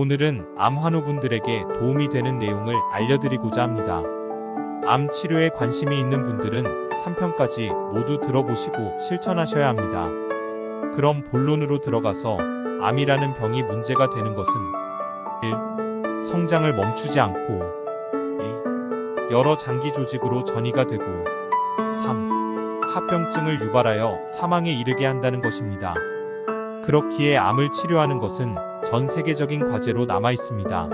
오늘은 암 환우분들에게 도움이 되는 내용을 알려드리고자 합니다. 암 치료에 관심이 있는 분들은 3편까지 모두 들어보시고 실천하셔야 합니다. 그럼 본론으로 들어가서 암이라는 병이 문제가 되는 것은 1. 성장을 멈추지 않고 2. 여러 장기 조직으로 전이가 되고 3. 합병증을 유발하여 사망에 이르게 한다는 것입니다. 그렇기에 암을 치료하는 것은 전 세계적인 과제로 남아 있습니다.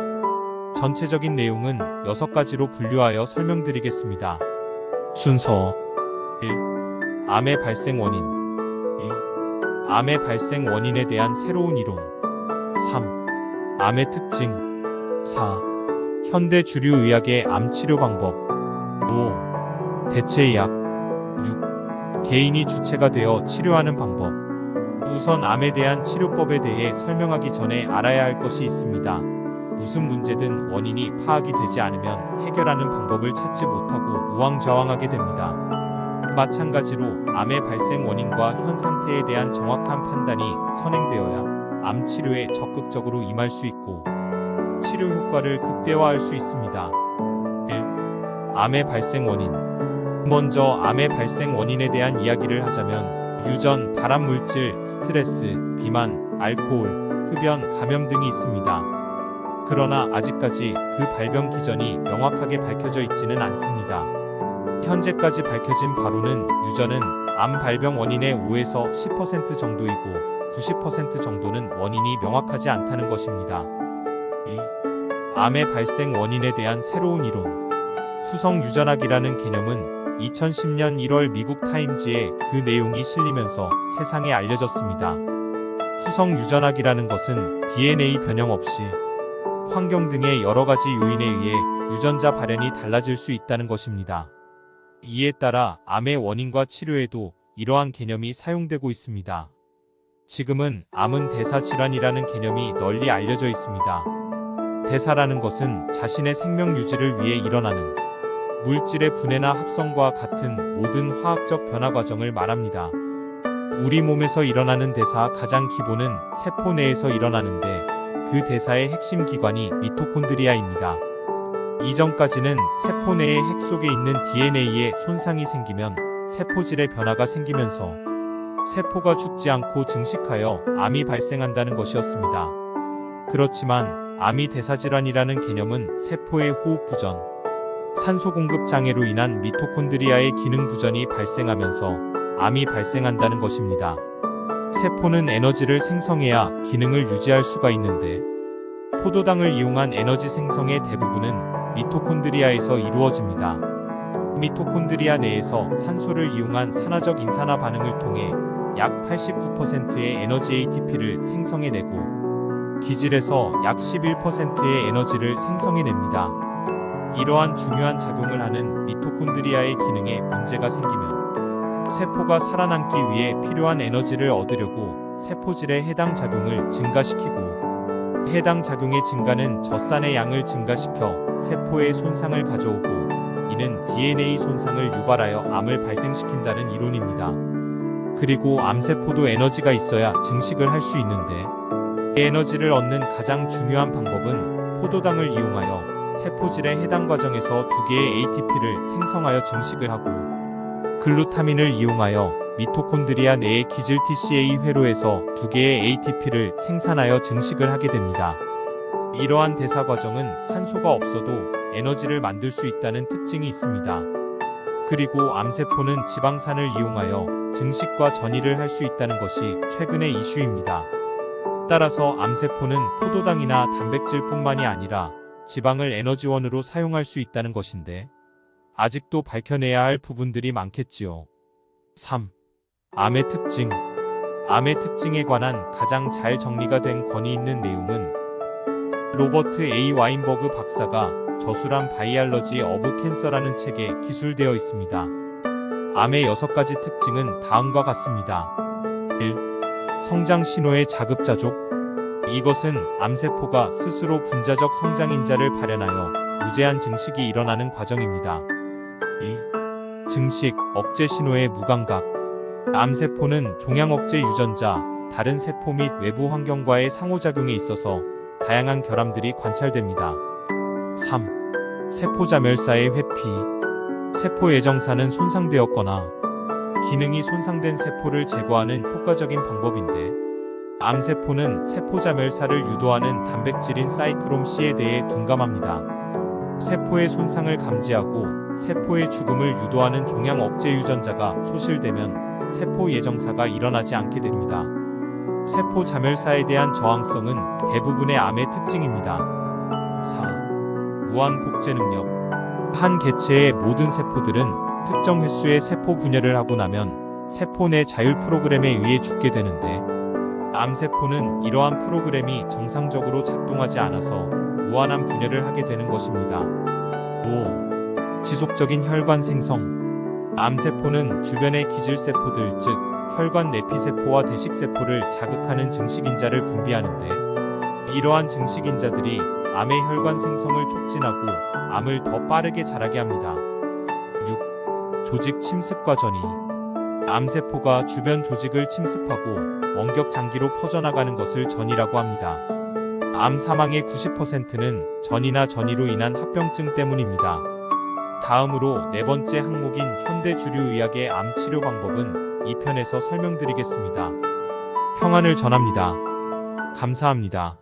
전체적인 내용은 6가지로 분류하여 설명드리겠습니다. 순서 1. 암의 발생 원인 2. 암의 발생 원인에 대한 새로운 이론 3. 암의 특징 4. 현대 주류 의학의 암 치료 방법 5. 대체의학 6. 개인이 주체가 되어 치료하는 방법. 우선 암에 대한 치료법에 대해 설명하기 전에 알아야 할 것이 있습니다. 무슨 문제든 원인이 파악이 되지 않으면 해결하는 방법을 찾지 못하고 우왕좌왕하게 됩니다. 마찬가지로 암의 발생 원인과 현 상태에 대한 정확한 판단이 선행되어야 암 치료에 적극적으로 임할 수 있고 치료 효과를 극대화할 수 있습니다. 1. 암의 발생 원인. 먼저 암의 발생 원인에 대한 이야기를 하자면 유전, 발암물질, 스트레스, 비만, 알코올, 흡연, 감염 등이 있습니다. 그러나 아직까지 그 발병 기전이 명확하게 밝혀져 있지는 않습니다. 현재까지 밝혀진 바로는 유전은 암 발병 원인의 5에서 10% 정도이고 90% 정도는 원인이 명확하지 않다는 것입니다. 2. 암의 발생 원인에 대한 새로운 이론. 후성 유전학이라는 개념은 2010년 1월 미국 타임즈에 그 내용이 실리면서 세상에 알려졌습니다. 후성 유전학이라는 것은 DNA 변형 없이 환경 등의 여러 가지 요인에 의해 유전자 발현이 달라질 수 있다는 것입니다. 이에 따라 암의 원인과 치료에도 이러한 개념이 사용되고 있습니다. 지금은 암은 대사질환이라는 개념이 널리 알려져 있습니다. 대사라는 것은 자신의 생명 유지를 위해 일어나는 물질의 분해나 합성과 같은 모든 화학적 변화 과정을 말합니다. 우리 몸에서 일어나는 대사 가장 기본은 세포 내에서 일어나는데 그 대사의 핵심 기관이 미토콘드리아입니다. 이전까지는 세포 내의 핵 속에 있는 DNA에 손상이 생기면 세포질의 변화가 생기면서 세포가 죽지 않고 증식하여 암이 발생한다는 것이었습니다. 그렇지만 암이 대사질환이라는 개념은 세포의 호흡 부전, 산소 공급 장애로 인한 미토콘드리아의 기능 부전이 발생하면서 암이 발생한다는 것입니다. 세포는 에너지를 생성해야 기능을 유지할 수가 있는데 포도당을 이용한 에너지 생성의 대부분은 미토콘드리아에서 이루어집니다. 미토콘드리아 내에서 산소를 이용한 산화적 인산화 반응을 통해 약 89%의 에너지 ATP를 생성해내고 기질에서 약 11%의 에너지를 생성해냅니다. 이러한 중요한 작용을 하는 미토콘드리아의 기능에 문제가 생기면 세포가 살아남기 위해 필요한 에너지를 얻으려고 세포질의 해당 작용을 증가시키고 해당 작용의 증가는 젖산의 양을 증가시켜 세포의 손상을 가져오고 이는 DNA 손상을 유발하여 암을 발생시킨다는 이론입니다. 그리고 암세포도 에너지가 있어야 증식을 할 수 있는데 이 에너지를 얻는 가장 중요한 방법은 포도당을 이용하여 세포질의 해당 과정에서 2개의 ATP를 생성하여 증식을 하고 글루타민을 이용하여 미토콘드리아 내의 기질 TCA 회로에서 2개의 ATP를 생산하여 증식을 하게 됩니다. 이러한 대사 과정은 산소가 없어도 에너지를 만들 수 있다는 특징이 있습니다. 그리고 암세포는 지방산을 이용하여 증식과 전이를 할 수 있다는 것이 최근의 이슈입니다. 따라서 암세포는 포도당이나 단백질뿐만이 아니라 지방을 에너지원으로 사용할 수 있다는 것인데 아직도 밝혀내야 할 부분들이 많겠지요. 3. 암의 특징. 암의 특징에 관한 가장 잘 정리가 된 권위 있는 내용은 로버트 A. 와인버그 박사가 저술암 바이알러지 어브 캔서라는 책에 기술되어 있습니다. 암의 6가지 특징은 다음과 같습니다. 1. 성장 신호의 자급자족. 이것은 암세포가 스스로 분자적 성장인자를 발현하여 무제한 증식이 일어나는 과정입니다. 2. 증식, 억제 신호의 무감각. 암세포는 종양 억제 유전자, 다른 세포 및 외부 환경과의 상호작용에 있어서 다양한 결함들이 관찰됩니다. 3. 세포자멸사의 회피. 세포 예정사는 손상되었거나 기능이 손상된 세포를 제거하는 효과적인 방법인데, 암세포는 세포자멸사를 유도하는 단백질인 사이클롬 C에 대해 둔감합니다. 세포의 손상을 감지하고 세포의 죽음을 유도하는 종양 억제 유전자가 소실되면 세포 예정사가 일어나지 않게 됩니다. 세포 자멸사에 대한 저항성은 대부분의 암의 특징입니다. 4. 무한 복제 능력. 한 개체의 모든 세포들은 특정 횟수의 세포 분열을 하고 나면 세포 내 자율 프로그램에 의해 죽게 되는데, 암세포는 이러한 프로그램이 정상적으로 작동하지 않아서 무한한 분열을 하게 되는 것입니다. 5. 지속적인 혈관 생성. 암세포는 주변의 기질세포들, 즉 혈관 내피세포와 대식세포를 자극하는 증식인자를 분비하는데, 이러한 증식인자들이 암의 혈관 생성을 촉진하고 암을 더 빠르게 자라게 합니다. 6. 조직 침습과 전이. 암세포가 주변 조직을 침습하고 원격 장기로 퍼져나가는 것을 전이라고 합니다. 암 사망의 90%는 전이나 전이로 인한 합병증 때문입니다. 다음으로 네 번째 항목인 현대 주류 의학의 암 치료 방법은 2편에서 설명드리겠습니다. 평안을 전합니다. 감사합니다.